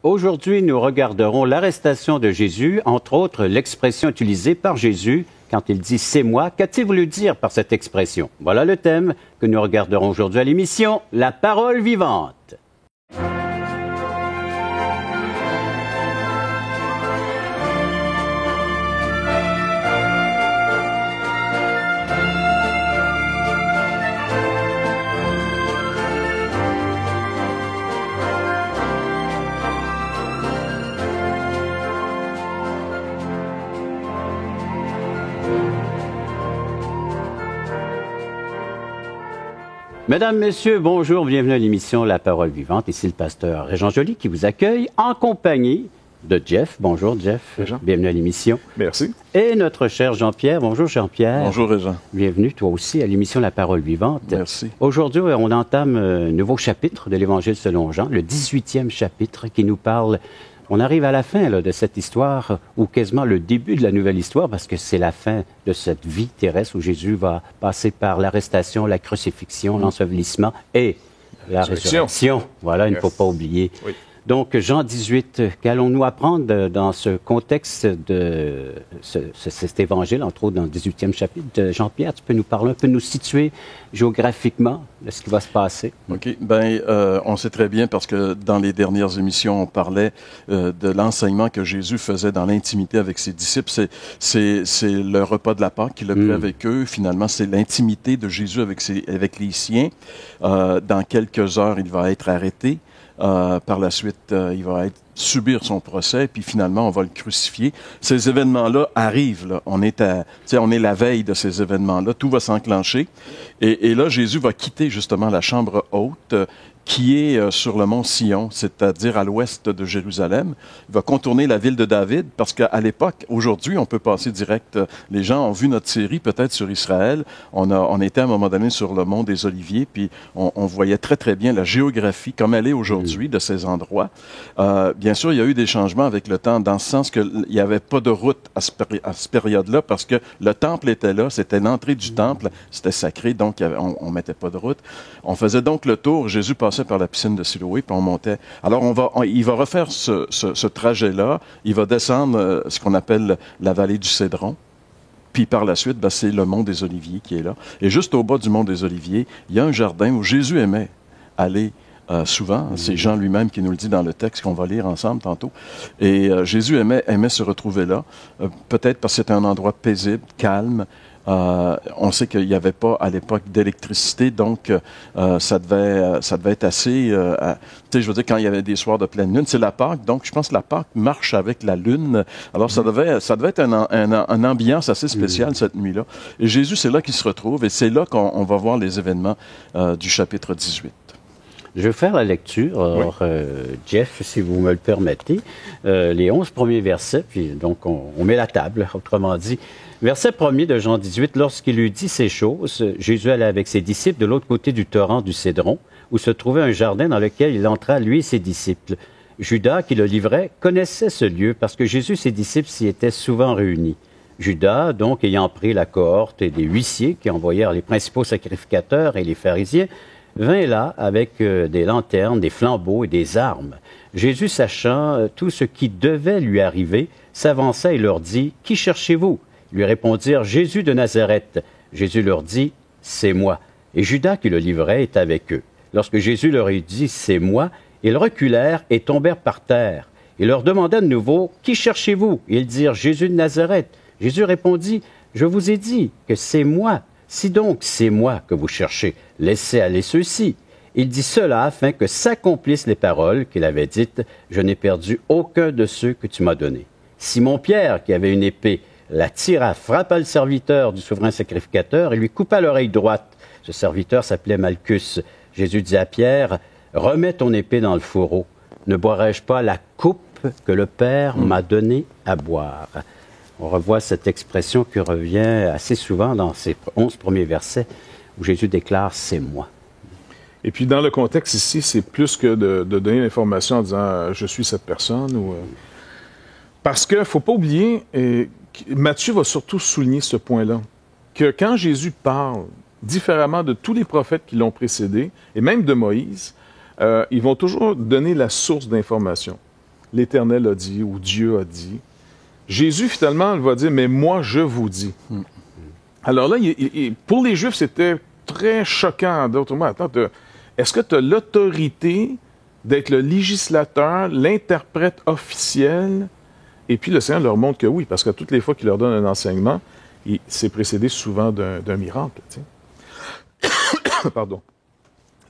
Aujourd'hui, nous regarderons l'arrestation de Jésus, entre autres l'expression utilisée par Jésus quand il dit « c'est moi ». Qu'a-t-il voulu dire par cette expression? Voilà le thème que nous regarderons aujourd'hui à l'émission « La parole vivante ». Mesdames, Messieurs, bonjour, bienvenue à l'émission La Parole Vivante. Ici le pasteur Régent Joly qui vous accueille en compagnie de Jeff. Bonjour Jeff, Régent. Bienvenue à l'émission. Merci. Et notre cher Jean-Pierre. Bonjour Jean-Pierre. Bonjour Régent. Bienvenue toi aussi à l'émission La Parole Vivante. Merci. Aujourd'hui, on entame un nouveau chapitre de l'Évangile selon Jean, le 18e chapitre qui nous parle. On arrive à la fin là, de cette histoire, ou quasiment le début de la nouvelle histoire, parce que c'est la fin de cette vie terrestre où Jésus va passer par l'arrestation, la crucifixion, l'ensevelissement et la résurrection. Voilà, il ne faut pas oublier. Oui. Donc, Jean 18, qu'allons-nous apprendre dans ce contexte de cet évangile, entre autres dans le 18e chapitre? Jean-Pierre, tu peux nous parler un peu, nous situer géographiquement de ce qui va se passer? OK. On sait très bien, parce que dans les dernières émissions, on parlait de l'enseignement que Jésus faisait dans l'intimité avec ses disciples. C'est le repas de la Pâque qu'il a pris avec eux. Finalement, c'est l'intimité de Jésus avec les siens. Dans quelques heures, il va être arrêté. Par la suite, il va subir son procès, puis finalement, on va le crucifier. Ces événements-là arrivent. Là. On est la veille de ces événements-là. Tout va s'enclencher. Et là, Jésus va quitter justement la chambre haute qui est sur le mont Sion, c'est-à-dire à l'ouest de Jérusalem. Il va contourner la ville de David, parce qu'à l'époque, aujourd'hui, on peut passer direct. Les gens ont vu notre série, peut-être sur Israël. On était à un moment donné sur le mont des Oliviers, puis on voyait très, très bien la géographie, comme elle est aujourd'hui, de ces endroits. Bien sûr, il y a eu des changements avec le temps, dans ce sens qu'il n'y avait pas de route à cette période-là, parce que le temple était là, c'était l'entrée du temple, c'était sacré, donc on ne mettait pas de route. On faisait donc le tour, Jésus passait par la piscine de Siloé, puis on montait. Alors, il va refaire ce trajet-là. Il va descendre ce qu'on appelle la vallée du Cédron. Puis par la suite, c'est le mont des Oliviers qui est là. Et juste au bas du mont des Oliviers, il y a un jardin où Jésus aimait aller souvent. C'est Jean lui-même qui nous le dit dans le texte qu'on va lire ensemble tantôt. Et Jésus aimait se retrouver là. Peut-être parce que c'était un endroit paisible, calme. On sait qu'il n'y avait pas à l'époque d'électricité, donc ça devait être assez... tu sais, je veux dire, quand il y avait des soirs de pleine lune, c'est la Pâque, donc je pense que la Pâque marche avec la lune. Alors ça devait être une ambiance assez spéciale cette nuit-là. Et Jésus, c'est là qu'il se retrouve, et c'est là qu'on va voir les événements du chapitre 18. Je vais faire la lecture. Alors, Jeff, si vous me le permettez, les 11 premiers versets, puis donc on met la table, autrement dit. Verset 1er de Jean 18, lorsqu'il eut dit ces choses, Jésus allait avec ses disciples de l'autre côté du torrent du Cédron, où se trouvait un jardin dans lequel il entra, lui et ses disciples. Judas, qui le livrait, connaissait ce lieu parce que Jésus et ses disciples s'y étaient souvent réunis. Judas, donc, ayant pris la cohorte et des huissiers qui envoyèrent les principaux sacrificateurs et les pharisiens, vint là avec des lanternes, des flambeaux et des armes. Jésus, sachant tout ce qui devait lui arriver, s'avança et leur dit, « Qui cherchez-vous » Ils lui répondirent, « Jésus de Nazareth. » Jésus leur dit, « C'est moi. » Et Judas qui le livrait est avec eux. Lorsque Jésus leur eut dit, « C'est moi », ils reculèrent et tombèrent par terre. Il leur demanda de nouveau, « Qui cherchez-vous » Ils dirent, « Jésus de Nazareth. » Jésus répondit, « Je vous ai dit que c'est moi. Si donc c'est moi que vous cherchez, laissez aller ceux-ci. » Il dit cela afin que s'accomplissent les paroles qu'il avait dites, « Je n'ai perdu aucun de ceux que tu m'as donnés. » Simon-Pierre, qui avait une épée, la tira, frappa le serviteur du souverain sacrificateur et lui coupa l'oreille droite. Ce serviteur s'appelait Malchus. Jésus dit à Pierre, « Remets ton épée dans le fourreau. Ne boirai-je pas la coupe que le Père m'a donnée à boire? » On revoit cette expression qui revient assez souvent dans ces 11 premiers versets où Jésus déclare « C'est moi ». Et puis dans le contexte ici, c'est plus que de donner l'information en disant « Je suis cette personne » ou parce qu'il ne faut pas oublier, et Matthieu va surtout souligner ce point-là, que quand Jésus parle différemment de tous les prophètes qui l'ont précédé, et même de Moïse, ils vont toujours donner la source d'information. l'Éternel a dit ou Dieu a dit. Jésus, finalement, il va dire, mais moi, je vous dis. Alors là, pour les Juifs, c'était très choquant. D'autres mots, attends, est-ce que tu as l'autorité d'être le législateur, l'interprète officiel? Et puis le Seigneur leur montre que oui, parce que toutes les fois qu'il leur donne un enseignement, c'est précédé souvent d'un miracle. Tu sais. Pardon.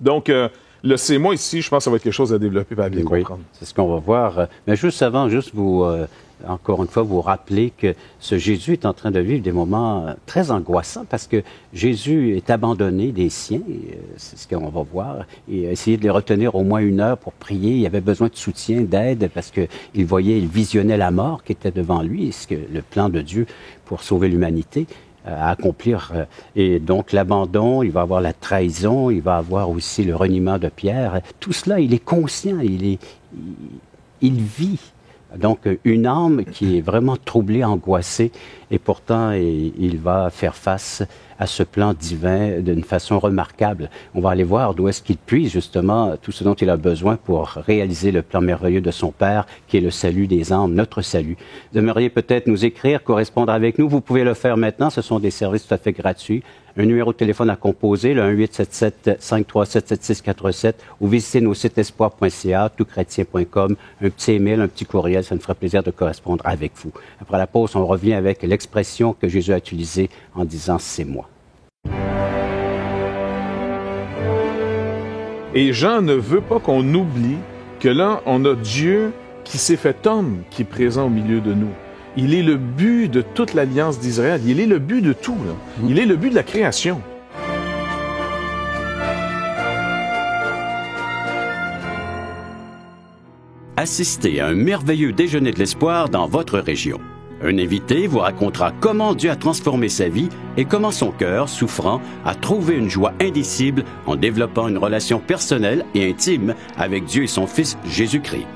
Donc, le c'est moi ici, je pense que ça va être quelque chose à développer et à bien comprendre. C'est ce qu'on va voir. Mais juste avant, encore une fois, vous rappeler que ce Jésus est en train de vivre des moments très angoissants parce que Jésus est abandonné des siens, c'est ce qu'on va voir, et a essayé de les retenir au moins 1 heure pour prier. Il avait besoin de soutien, d'aide, parce qu'il visionnait la mort qui était devant lui, le plan de Dieu pour sauver l'humanité à accomplir. Et donc l'abandon, il va avoir la trahison, il va avoir aussi le reniement de Pierre. Tout cela, il est conscient, il vit. Donc, une âme qui est vraiment troublée, angoissée, et pourtant, il va faire face à ce plan divin d'une façon remarquable. On va aller voir d'où est-ce qu'il puise, justement, tout ce dont il a besoin pour réaliser le plan merveilleux de son Père, qui est le salut des âmes, notre salut. Vous aimeriez peut-être nous écrire, correspondre avec nous. Vous pouvez le faire maintenant. Ce sont des services tout à fait gratuits. Un numéro de téléphone à composer, le 1-877-537-7647, ou visitez nos sites espoir.ca, touchrétien.com, un petit email, un petit courriel, ça nous ferait plaisir de correspondre avec vous. Après la pause, on revient avec l'expression que Jésus a utilisée en disant « c'est moi ». Et Jean ne veut pas qu'on oublie que là, on a Dieu qui s'est fait homme, qui est présent au milieu de nous. Il est le but de toute l'alliance d'Israël. Il est le but de tout. Là. Il est le but de la création. Assistez à un merveilleux déjeuner de l'espoir dans votre région. Un invité vous racontera comment Dieu a transformé sa vie et comment son cœur, souffrant, a trouvé une joie indicible en développant une relation personnelle et intime avec Dieu et son Fils Jésus-Christ.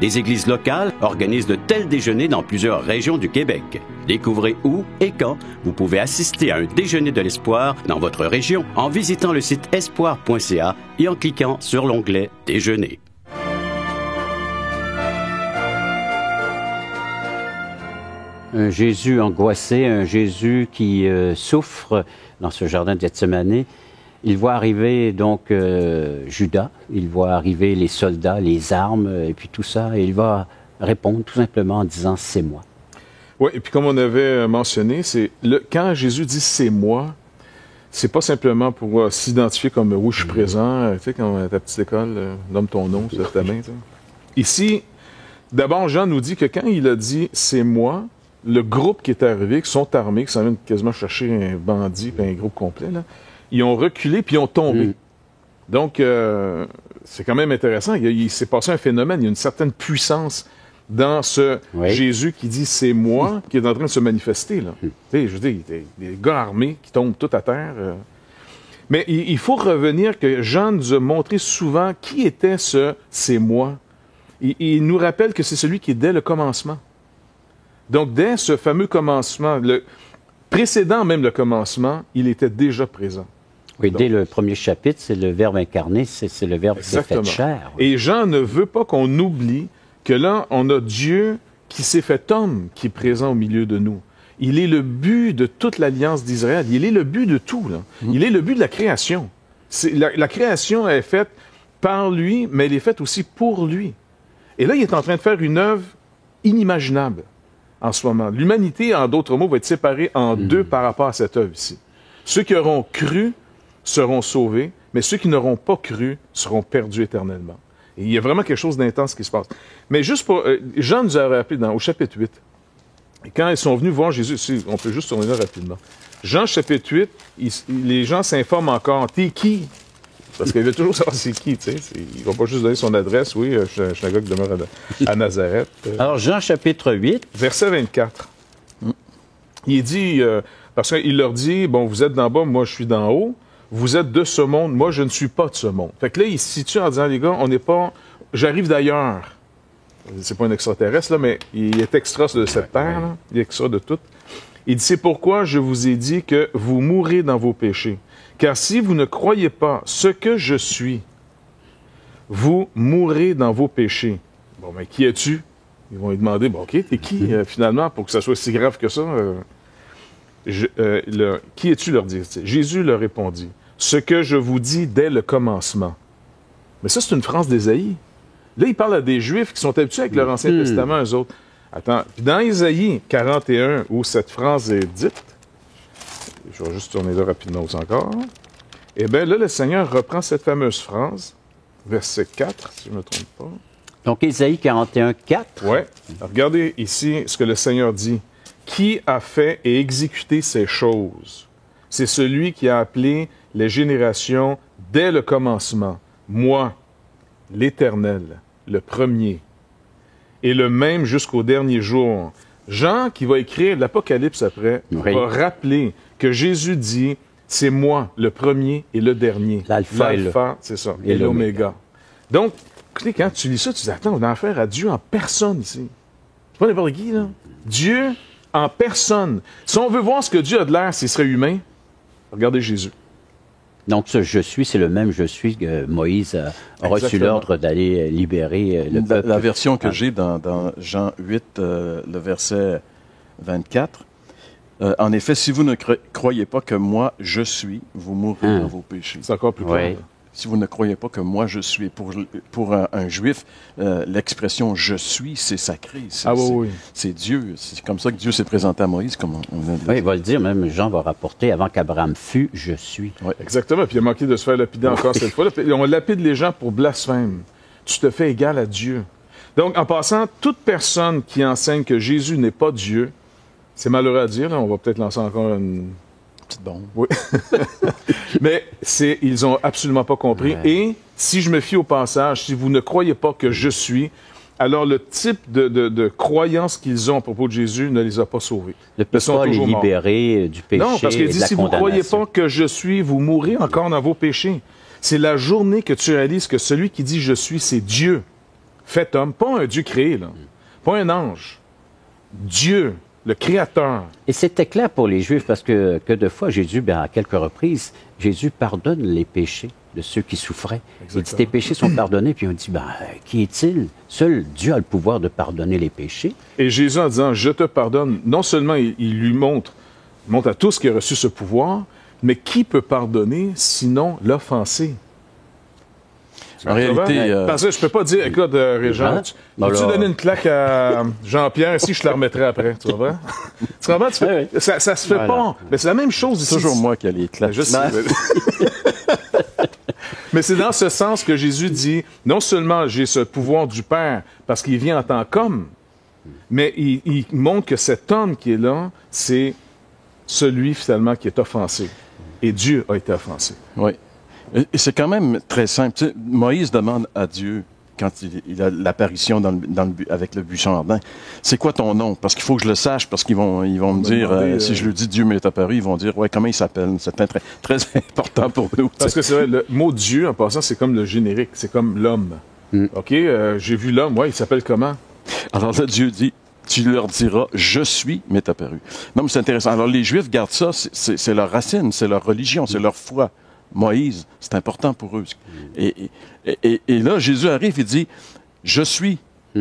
Des églises locales organisent de tels déjeuners dans plusieurs régions du Québec. Découvrez où et quand vous pouvez assister à un déjeuner de l'espoir dans votre région en visitant le site espoir.ca et en cliquant sur l'onglet « Déjeuner ». Un Jésus angoissé, un Jésus qui souffre dans ce jardin de Gethsémani. Il voit arriver donc Judas, il voit arriver les soldats, les armes, et puis tout ça, et il va répondre tout simplement en disant « c'est moi ». Oui, et puis comme on avait mentionné, quand Jésus dit « c'est moi », c'est pas simplement pour s'identifier comme « oui, je suis présent », tu sais, quand à ta petite école, nomme ton nom sur ta main. Tu sais. Ici, d'abord, Jean nous dit que quand il a dit « c'est moi », le groupe qui est arrivé, qui sont armés, qui s'en viennent quasiment chercher un bandit, puis un groupe complet, là, ils ont reculé puis ils ont tombé. Donc, c'est quand même intéressant. Il s'est passé un phénomène. Il y a une certaine puissance dans ce Jésus qui dit « c'est moi » qui est en train de se manifester. Là. Tu sais, je veux dire, il y a des gars armés qui tombent tout à terre. Mais il faut revenir que Jean nous a montré souvent qui était ce « c'est moi ». Il nous rappelle que c'est celui qui est dès le commencement. Donc, dès ce fameux commencement, précédant même le commencement, il était déjà présent. Oui, donc, dès le premier chapitre, c'est le Verbe incarné, c'est le Verbe qui s'est fait chair. Oui. Et Jean ne veut pas qu'on oublie que là, on a Dieu qui s'est fait homme, qui est présent au milieu de nous. Il est le but de toute l'alliance d'Israël. Il est le but de tout. Là. Il est le but de la création. La création est faite par lui, mais elle est faite aussi pour lui. Et là, il est en train de faire une œuvre inimaginable en ce moment. L'humanité, en d'autres mots, va être séparée en deux par rapport à cette œuvre-ci. Ceux qui auront cru seront sauvés, mais ceux qui n'auront pas cru seront perdus éternellement. Et il y a vraiment quelque chose d'intense qui se passe. Mais juste pour... Jean nous a rappelé au chapitre 8, et quand ils sont venus voir Jésus, on peut juste tourner là rapidement. Jean chapitre 8, les gens s'informent encore. T'es qui? Parce qu'il veut toujours savoir c'est qui, tu sais. Il va pas juste donner son adresse. Oui, je suis un gars qui demeure à Nazareth. Alors, Jean chapitre 8. Verset 24. Il dit, parce qu'il leur dit, bon, vous êtes d'en bas, moi je suis d'en haut. Vous êtes de ce monde, moi je ne suis pas de ce monde. Fait que là, il se situe en disant, les gars, on n'est pas... J'arrive d'ailleurs. C'est pas un extraterrestre, là, mais il est extra de cette terre, là. Il est extra de tout. Il dit, c'est pourquoi je vous ai dit que vous mourrez dans vos péchés. Car si vous ne croyez pas ce que je suis, vous mourrez dans vos péchés. Bon, mais qui es-tu? Ils vont lui demander, bon, OK, t'es qui, finalement, pour que ça soit si grave que ça? Qui es-tu, leur dit-il? Jésus leur répondit, ce que je vous dis dès le commencement. Mais ça, c'est une phrase d'Ésaïe. Là, il parle à des Juifs qui sont habitués avec leur Ancien Testament, eux autres. Attends, puis dans Ésaïe 41, où cette phrase est dite, je vais juste tourner là rapidement encore, eh bien là, le Seigneur reprend cette fameuse phrase, verset 4, si je ne me trompe pas. Donc, Ésaïe 41, 4. Oui. Regardez ici ce que le Seigneur dit. Qui a fait et exécuté ces choses? C'est celui qui a appelé les générations dès le commencement. Moi, l'Éternel, le premier, et le même jusqu'au dernier jour. Jean, qui va écrire l'Apocalypse après, va rappeler que Jésus dit, c'est moi, le premier et le dernier. L'alpha, c'est ça, et l'oméga. Donc, écoutez, quand tu lis ça, tu dis, attends, on a affaire à Dieu en personne ici. C'est pas n'importe qui, là. Dieu en personne. Si on veut voir ce que Dieu a de l'air s'il serait humain, regardez Jésus. Donc, ce « je suis », c'est le même « je suis » que Moïse a reçu l'ordre d'aller libérer le peuple. La version que j'ai dans Jean 8, le verset 24, en effet, si vous ne croyez pas que moi, je suis, vous mourrez dans vos péchés. C'est encore plus clair. Si vous ne croyez pas que moi, je suis. Pour un Juif, l'expression « je suis », c'est sacré. C'est Dieu. C'est comme ça que Dieu s'est présenté à Moïse, comme on vient de le dire. Il va le dire, même Jean va rapporter, avant qu'Abraham fût, je suis. Oui, exactement. Puis il a manqué de se faire lapider encore cette fois. On lapide les gens pour blasphème. Tu te fais égal à Dieu. Donc, en passant, toute personne qui enseigne que Jésus n'est pas Dieu, c'est malheureux à dire, là, on va peut-être lancer encore une petite bombe. Oui. Mais ils ont absolument pas compris. Ouais. Et si je me fie au passage, si vous ne croyez pas que je suis, alors le type de croyance qu'ils ont à propos de Jésus ne les a pas sauvés. Ne peut pas les libérer du péché. Non, parce qu'il dit, si vous ne croyez pas que je suis, vous mourrez encore dans vos péchés. C'est la journée que tu réalises que celui qui dit je suis, c'est Dieu, fait homme, pas un Dieu créé, là, pas un ange. Dieu, le Créateur. Et c'était clair pour les Juifs parce que de fois, Jésus, à quelques reprises, Jésus pardonne les péchés de ceux qui souffraient. Exactement. Il dit, tes péchés sont pardonnés. Puis on dit, qui est-il? Seul Dieu a le pouvoir de pardonner les péchés. Et Jésus, en disant, je te pardonne, non seulement il lui montre à tous qui a reçu ce pouvoir, mais qui peut pardonner sinon l'offensé? En réalité... Parce que je peux pas dire, écoute, Régent, peux-tu donner une claque à Jean-Pierre si je te la remettrai après? Tu vois? Tu comprends? Ça se fait pas. Mais c'est la même chose ici. C'est toujours moi qui ai les claques. Mais c'est dans ce sens que Jésus dit, non seulement j'ai ce pouvoir du Père parce qu'il vient en tant qu'homme, mais il montre que cet homme qui est là, c'est celui finalement qui est offensé. Et Dieu a été offensé. Oui. Et c'est quand même très simple. Tu sais, Moïse demande à Dieu, quand il a l'apparition avec le buisson ardent, c'est quoi ton nom? Parce qu'il faut que je le sache, parce qu'ils vont me dire, si je lui dis Dieu m'est apparu, ils vont dire, ouais, comment il s'appelle? C'est très, très important pour nous. Parce que c'est vrai, le mot Dieu, en passant, c'est comme le générique, c'est comme l'homme. OK, j'ai vu l'homme, il s'appelle comment? Alors là, Dieu dit, tu leur diras, je suis m'est apparu. Non, mais c'est intéressant. Alors les Juifs gardent ça, c'est leur racine, c'est leur religion, c'est leur foi. Moïse, c'est important pour eux. Et là, Jésus arrive et dit, je suis.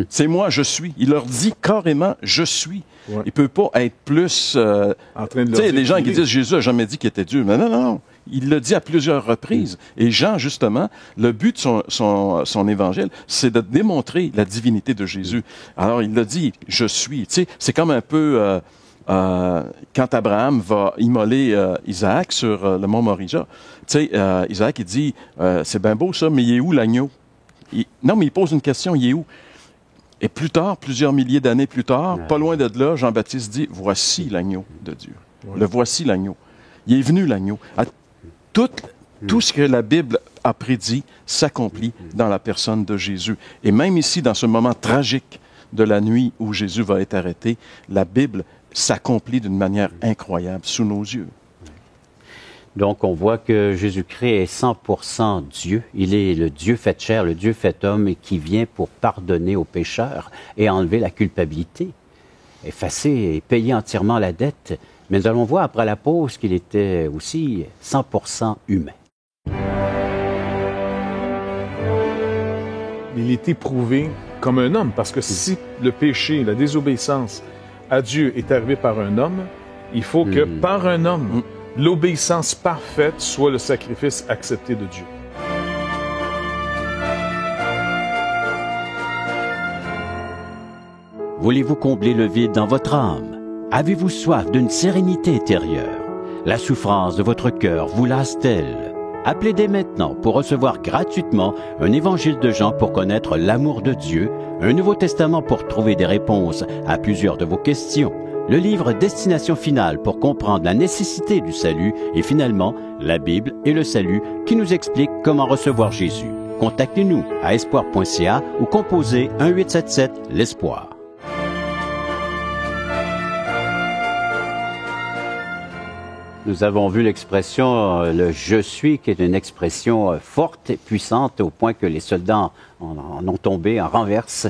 C'est moi, je suis. Il leur dit carrément, je suis. Ouais. Il ne peut pas être plus... en train de tu sais, les gens qui disent, Jésus n'a jamais dit qu'il était Dieu. Mais non. Il l'a dit à plusieurs reprises. Et Jean, justement, le but de son évangile, c'est de démontrer la divinité de Jésus. Alors, il l'a dit, je suis. Tu sais, c'est comme un peu... quand Abraham va immoler Isaac sur le mont Moria, tu sais, Isaac, il dit, c'est bien beau ça, mais il est où l'agneau? Non, mais il pose une question, il est où? Et plus tard, plusieurs milliers d'années plus tard, pas loin de là, Jean-Baptiste dit, voici l'agneau de Dieu. Ouais. Le voici l'agneau. Il est venu l'agneau. Tout ce que la Bible a prédit s'accomplit dans la personne de Jésus. Et même ici, dans ce moment tragique de la nuit où Jésus va être arrêté, la Bible s'accomplit d'une manière incroyable sous nos yeux. Donc, on voit que Jésus-Christ est 100% Dieu. Il est le Dieu fait chair, le Dieu fait homme, et qui vient pour pardonner aux pécheurs et enlever la culpabilité, effacer et payer entièrement la dette. Mais nous allons voir après la pause qu'il était aussi 100% humain. Il est éprouvé comme un homme, parce que si le péché, la désobéissance à Dieu est arrivé par un homme, il faut que par un homme, l'obéissance parfaite soit le sacrifice accepté de Dieu. Voulez-vous combler le vide dans votre âme? Avez-vous soif d'une sérénité intérieure? La souffrance de votre cœur vous lasse-t-elle? Appelez dès maintenant pour recevoir gratuitement un évangile de Jean pour connaître l'amour de Dieu, un Nouveau Testament pour trouver des réponses à plusieurs de vos questions, le livre Destination finale pour comprendre la nécessité du salut et finalement la Bible et le salut qui nous explique comment recevoir Jésus. Contactez-nous à espoir.ca ou composez 1-877 l'Espoir. Nous avons vu l'expression « le je suis » qui est une expression forte et puissante au point que les soldats en ont tombé en renverse,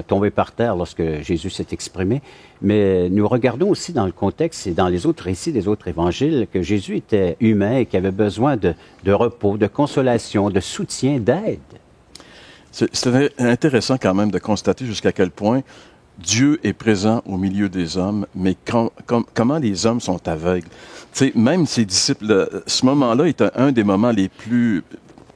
tombé par terre lorsque Jésus s'est exprimé. Mais nous regardons aussi dans le contexte et dans les autres récits des autres évangiles que Jésus était humain et qu'il avait besoin de repos, de consolation, de soutien, d'aide. C'est intéressant quand même de constater jusqu'à quel point Dieu est présent au milieu des hommes, mais comment les hommes sont aveugles. Tu sais, même ses disciples, ce moment-là est un des moments les plus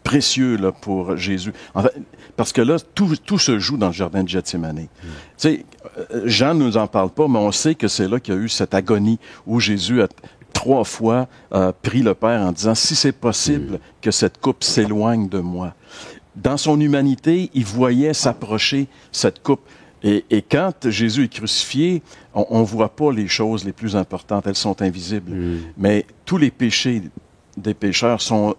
précieux là, pour Jésus. En fait, parce que là, tout se joue dans le jardin de Gethsémani. Tu sais, Jean ne nous en parle pas, mais on sait que c'est là qu'il y a eu cette agonie où Jésus a 3 fois prié le Père en disant « Si c'est possible que cette coupe s'éloigne de moi ». Dans son humanité, il voyait s'approcher cette coupe. Et quand Jésus est crucifié, on ne voit pas les choses les plus importantes, elles sont invisibles. Mais tous les péchés des pécheurs sont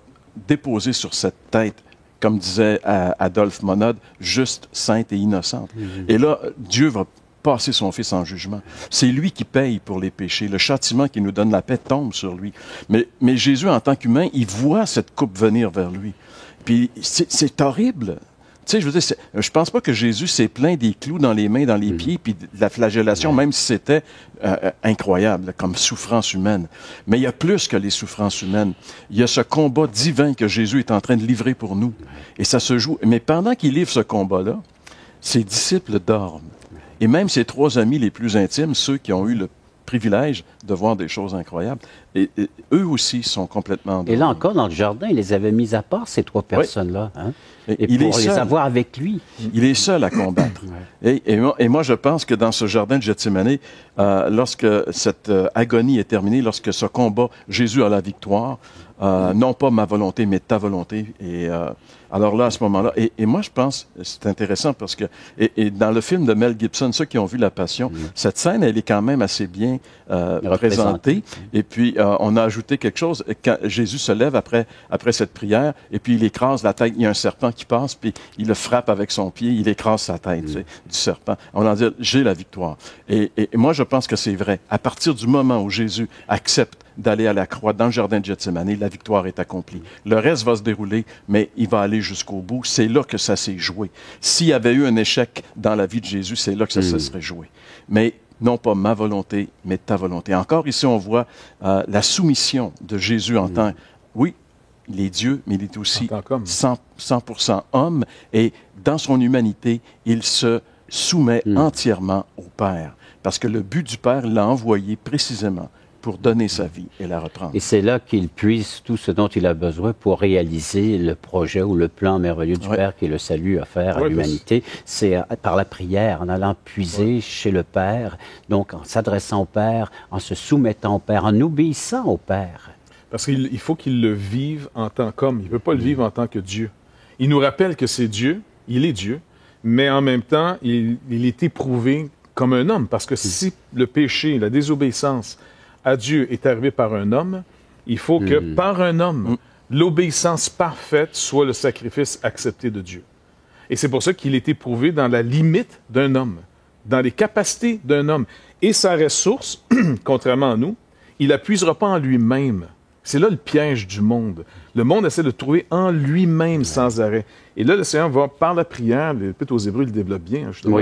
déposés sur cette tête, comme disait Adolphe Monod, juste, sainte et innocente. Et là, Dieu va passer son Fils en jugement. C'est lui qui paye pour les péchés. Le châtiment qui nous donne la paix tombe sur lui. Mais Jésus, en tant qu'humain, il voit cette coupe venir vers lui. Puis c'est horrible. Tu sais, je veux dire, je pense pas que Jésus s'est plaint des clous dans les mains, dans les pieds, puis de la flagellation, même si c'était incroyable, comme souffrance humaine. Mais il y a plus que les souffrances humaines. Il y a ce combat divin que Jésus est en train de livrer pour nous. Et ça se joue. Mais pendant qu'il livre ce combat-là, ses disciples dorment. Et même ses 3 amis les plus intimes, ceux qui ont eu le privilège de voir des choses incroyables, et eux aussi sont complètement endormis. Et là encore, dans le jardin, il les avait mis à part, ces 3 personnes-là. Hein? Et pour les avoir avec lui. Il est seul à combattre. Et moi, je pense que dans ce jardin de Gethsémani, lorsque cette agonie est terminée, lorsque ce combat, Jésus a la victoire, non pas ma volonté, mais ta volonté. Et alors là, à ce moment-là, et moi, je pense, c'est intéressant parce que, et dans le film de Mel Gibson, ceux qui ont vu La Passion, cette scène, elle est quand même assez bien présentée. Et puis, on a ajouté quelque chose. Quand Jésus se lève après cette prière, et puis il écrase la tête. Il y a un serpent qui passe, puis il le frappe avec son pied, il écrase sa tête, tu sais, du serpent. On en dit, j'ai la victoire. Et moi, je pense que c'est vrai. À partir du moment où Jésus accepte d'aller à la croix dans le jardin de Gethsémani, la victoire est accomplie. Le reste va se dérouler, mais il va aller jusqu'au bout. C'est là que ça s'est joué. S'il y avait eu un échec dans la vie de Jésus, c'est là que ça se serait joué. Mais non pas ma volonté, mais ta volonté. Encore ici, on voit la soumission de Jésus en tant... Oui, il est Dieu, mais il est aussi 100% homme. Et dans son humanité, il se soumet entièrement au Père. Parce que le but du Père l'a envoyé précisément pour donner sa vie et la reprendre. Et c'est là qu'il puise tout ce dont il a besoin pour réaliser le projet ou le plan merveilleux du Père qui est le salut à faire à l'humanité. C'est par la prière, en allant puiser chez le Père, donc en s'adressant au Père, en se soumettant au Père, en obéissant au Père. Parce qu'il faut qu'il le vive en tant qu'homme. Il ne peut pas le vivre en tant que Dieu. Il nous rappelle que c'est Dieu, il est Dieu, mais en même temps, il est éprouvé comme un homme. Parce que si le péché, la désobéissance à Dieu est arrivé par un homme, il faut que par un homme, l'obéissance parfaite soit le sacrifice accepté de Dieu. Et c'est pour ça qu'il est éprouvé dans la limite d'un homme, dans les capacités d'un homme. Et sa ressource, contrairement à nous, il n'appuiera pas en lui-même. C'est là le piège du monde. Le monde essaie de trouver en lui-même sans arrêt. Et là, le Seigneur va, par la prière, l'Épître aux Hébreux le développe bien, justement.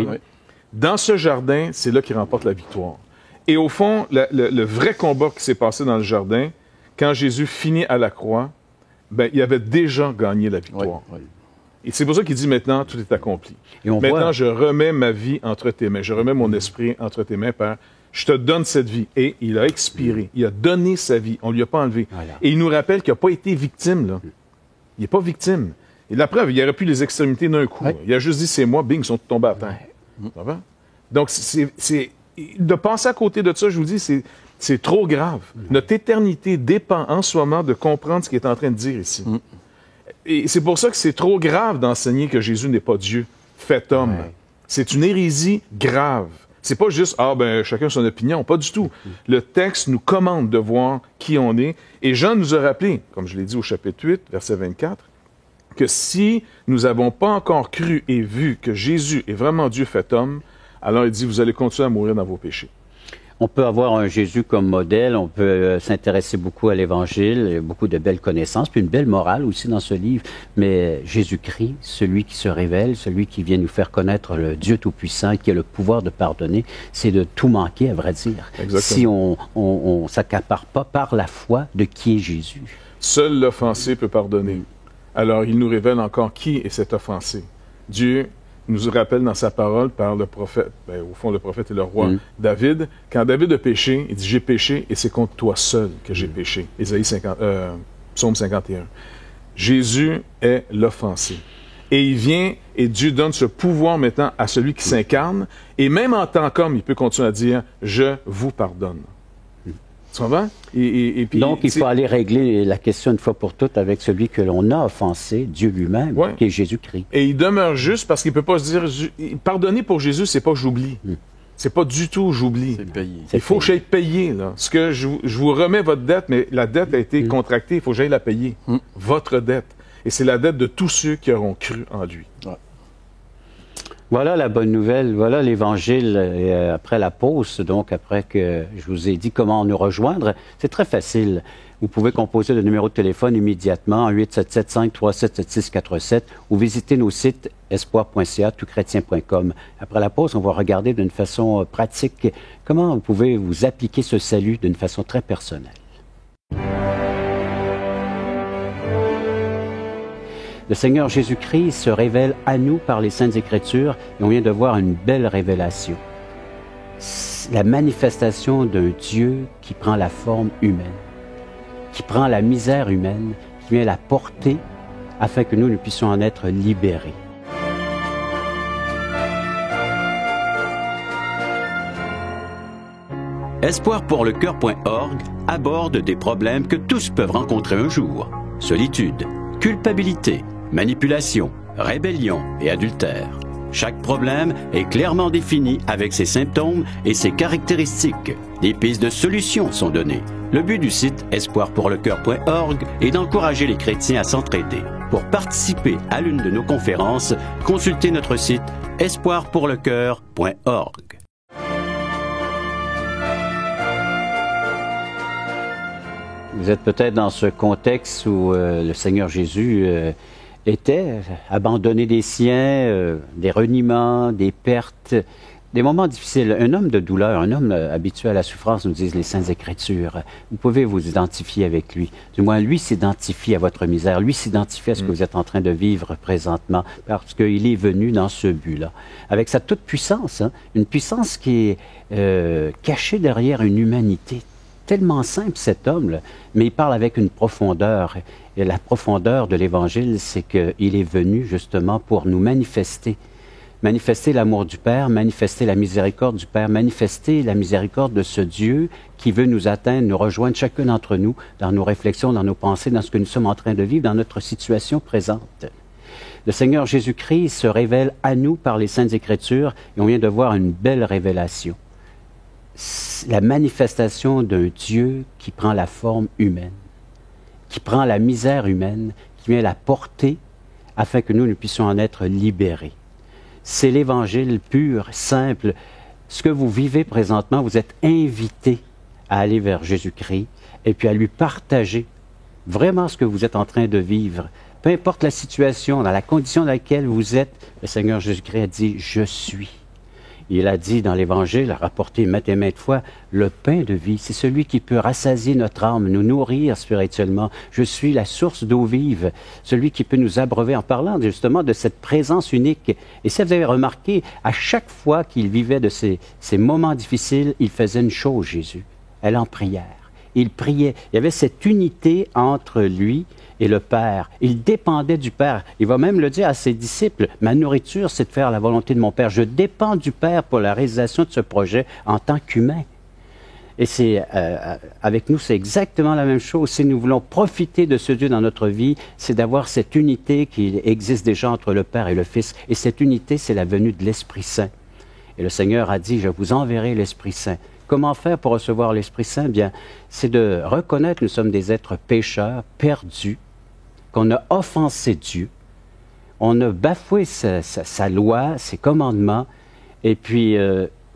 Dans ce jardin, c'est là qu'il remporte la victoire. Et au fond, le vrai combat qui s'est passé dans le jardin, quand Jésus finit à la croix, ben, il avait déjà gagné la victoire. Et c'est pour ça qu'il dit maintenant, tout est accompli. Et on maintenant, voit... je remets ma vie entre tes mains. Je remets mon esprit entre tes mains, Père. Je te donne cette vie. Et il a expiré. Il a donné sa vie. On ne lui a pas enlevé. Voilà. Et il nous rappelle qu'il n'a pas été victime, là. Il n'est pas victime. Et la preuve, il aurait pu les extrémités d'un coup. Ouais. Il a juste dit, c'est moi, bing, ils sont tombés à terre. Ouais. Ça va? Donc, de penser à côté de ça, je vous dis, c'est trop grave. Notre éternité dépend en ce moment de comprendre ce qu'il est en train de dire ici. Et c'est pour ça que c'est trop grave d'enseigner que Jésus n'est pas Dieu, fait homme. Ouais. C'est une hérésie grave. C'est pas juste, chacun son opinion. Pas du tout. Le texte nous commande de voir qui on est. Et Jean nous a rappelé, comme je l'ai dit au chapitre 8, verset 24, que si nous n'avons pas encore cru et vu que Jésus est vraiment Dieu fait homme, alors il dit, vous allez continuer à mourir dans vos péchés. On peut avoir un Jésus comme modèle, on peut s'intéresser beaucoup à l'Évangile, beaucoup de belles connaissances, puis une belle morale aussi dans ce livre. Mais Jésus-Christ, celui qui se révèle, celui qui vient nous faire connaître le Dieu Tout-Puissant, qui a le pouvoir de pardonner, c'est de tout manquer, à vrai dire. Exactement. Si on ne s'accapare pas par la foi de qui est Jésus. Seul l'offensé peut pardonner. Alors, il nous révèle encore qui est cet offensé. Dieu nous rappelle dans sa parole par le prophète, au fond, le prophète et le roi David, quand David a péché, il dit « J'ai péché et c'est contre toi seul que j'ai péché ». Psaume 51. Jésus est l'offensé. Et il vient et Dieu donne ce pouvoir maintenant à celui qui s'incarne. Et même en tant qu'homme, il peut continuer à dire « Je vous pardonne ». Tu comprends? Puis, donc, il faut aller régler la question une fois pour toutes avec celui que l'on a offensé, Dieu lui-même, qui est Jésus-Christ. Et il demeure juste parce qu'il ne peut pas se dire... Pardonner pour Jésus, c'est pas « j'oublie ». C'est pas du tout « j'oublie ». C'est payé. Il faut que j'aille payer. Là. Ce que je vous remets votre dette, mais la dette a été contractée, il faut que j'aille la payer. Votre dette. Et c'est la dette de tous ceux qui auront cru en lui. Ouais. Voilà la bonne nouvelle, voilà l'Évangile après la pause, donc après que je vous ai dit comment nous rejoindre. C'est très facile. Vous pouvez composer le numéro de téléphone immédiatement, 877-537-7647, ou visiter nos sites espoir.ca, toutchrétien.com. Après la pause, on va regarder d'une façon pratique comment vous pouvez vous appliquer ce salut d'une façon très personnelle. Le Seigneur Jésus-Christ se révèle à nous par les Saintes Écritures et on vient de voir une belle révélation. La manifestation d'un Dieu qui prend la forme humaine, qui prend la misère humaine, qui vient la porter afin que nous puissions en être libérés. Espoirpourlecoeur.org aborde des problèmes que tous peuvent rencontrer un jour. Solitude, culpabilité, manipulation, rébellion et adultère. Chaque problème est clairement défini avec ses symptômes et ses caractéristiques. Des pistes de solutions sont données. Le but du site espoirpourlecoeur.org est d'encourager les chrétiens à s'entraider. Pour participer à l'une de nos conférences, consultez notre site espoirpourlecoeur.org. Vous êtes peut-être dans ce contexte où le Seigneur Jésus était abandonné des siens, des reniements, des pertes, des moments difficiles. Un homme de douleur, un homme habitué à la souffrance, nous disent les Saintes Écritures. Vous pouvez vous identifier avec lui. Du moins, lui s'identifie à votre misère. Lui s'identifie à ce que vous êtes en train de vivre présentement parce qu'il est venu dans ce but-là. Avec sa toute-puissance, une puissance qui est cachée derrière une humanité tellement simple, cet homme, mais il parle avec une profondeur. Et la profondeur de l'Évangile, c'est qu'il est venu justement pour nous manifester l'amour du Père, manifester la miséricorde du Père, manifester la miséricorde de ce Dieu qui veut nous atteindre, nous rejoindre chacun d'entre nous dans nos réflexions, dans nos pensées, dans ce que nous sommes en train de vivre, dans notre situation présente. Le Seigneur Jésus-Christ se révèle à nous par les Saintes Écritures et on vient de voir une belle révélation. La manifestation d'un Dieu qui prend la forme humaine, qui prend la misère humaine, qui vient la porter afin que nous puissions en être libérés. C'est l'Évangile pur, simple. Ce que vous vivez présentement, vous êtes invités à aller vers Jésus-Christ et puis à lui partager vraiment ce que vous êtes en train de vivre. Peu importe la situation, dans la condition dans laquelle vous êtes, le Seigneur Jésus-Christ a dit « Je suis ». Il a dit dans l'Évangile, rapporté maintes et maintes fois, le pain de vie, c'est celui qui peut rassasier notre âme, nous nourrir spirituellement. Je suis la source d'eau vive, celui qui peut nous abreuver, en parlant justement de cette présence unique. Et si vous avez remarqué, à chaque fois qu'il vivait de ces moments difficiles, il faisait une chose, Jésus, elle en prière. Il priait. Il y avait cette unité entre lui et le Père. Il dépendait du Père. Il va même le dire à ses disciples, ma nourriture, c'est de faire la volonté de mon Père. Je dépends du Père pour la réalisation de ce projet en tant qu'humain. Et c'est avec nous, c'est exactement la même chose. Si nous voulons profiter de ce Dieu dans notre vie, c'est d'avoir cette unité qui existe déjà entre le Père et le Fils. Et cette unité, c'est la venue de l'Esprit Saint. Et le Seigneur a dit, je vous enverrai l'Esprit Saint. Comment faire pour recevoir l'Esprit Saint? Bien, c'est de reconnaître que nous sommes des êtres pécheurs, perdus, qu'on a offensé Dieu, on a bafoué sa loi, ses commandements, et puis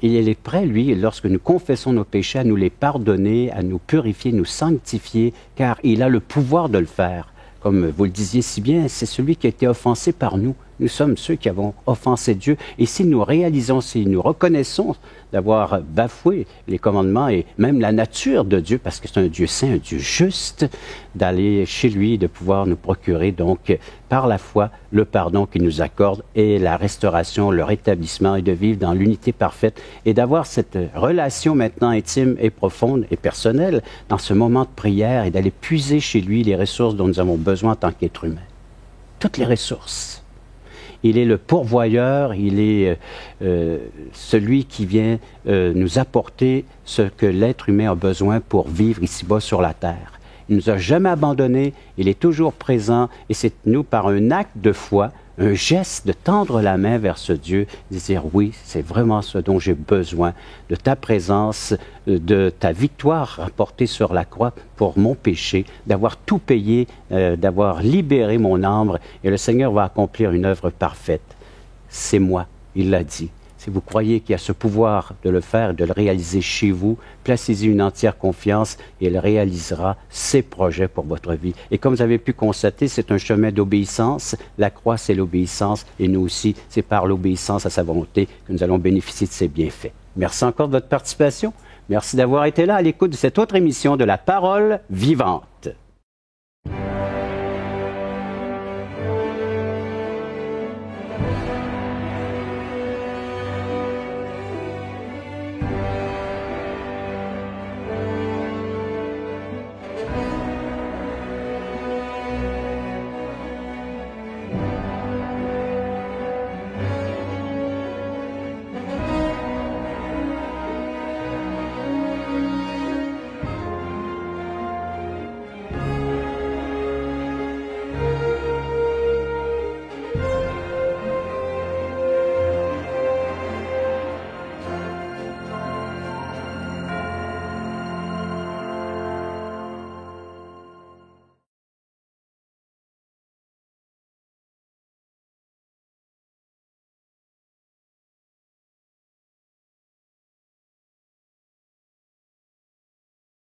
il est prêt, lui, lorsque nous confessons nos péchés, à nous les pardonner, à nous purifier, nous sanctifier, car il a le pouvoir de le faire. Comme vous le disiez si bien, c'est celui qui a été offensé par nous. Nous sommes ceux qui avons offensé Dieu. Et si nous réalisons, si nous reconnaissons d'avoir bafoué les commandements et même la nature de Dieu, parce que c'est un Dieu saint, un Dieu juste, d'aller chez lui, de pouvoir nous procurer donc par la foi le pardon qu'il nous accorde et la restauration, le rétablissement et de vivre dans l'unité parfaite et d'avoir cette relation maintenant intime et profonde et personnelle dans ce moment de prière et d'aller puiser chez lui les ressources dont nous avons besoin en tant qu'être humain. Toutes les ressources. Il est le pourvoyeur, il est celui qui vient nous apporter ce que l'être humain a besoin pour vivre ici-bas sur la terre. Il ne nous a jamais abandonnés, il est toujours présent et c'est nous, par un acte de foi, un geste de tendre la main vers ce Dieu, de dire oui, c'est vraiment ce dont j'ai besoin, de ta présence, de ta victoire rapportée sur la croix pour mon péché, d'avoir tout payé, d'avoir libéré mon âme, et le Seigneur va accomplir une œuvre parfaite. C'est moi, il l'a dit. Si vous croyez qu'il y a ce pouvoir de le faire, de le réaliser chez vous, placez-y une entière confiance et il réalisera ses projets pour votre vie. Et comme vous avez pu constater, c'est un chemin d'obéissance. La croix, c'est l'obéissance et nous aussi, c'est par l'obéissance à sa volonté que nous allons bénéficier de ses bienfaits. Merci encore de votre participation. Merci d'avoir été là à l'écoute de cette autre émission de La Parole vivante.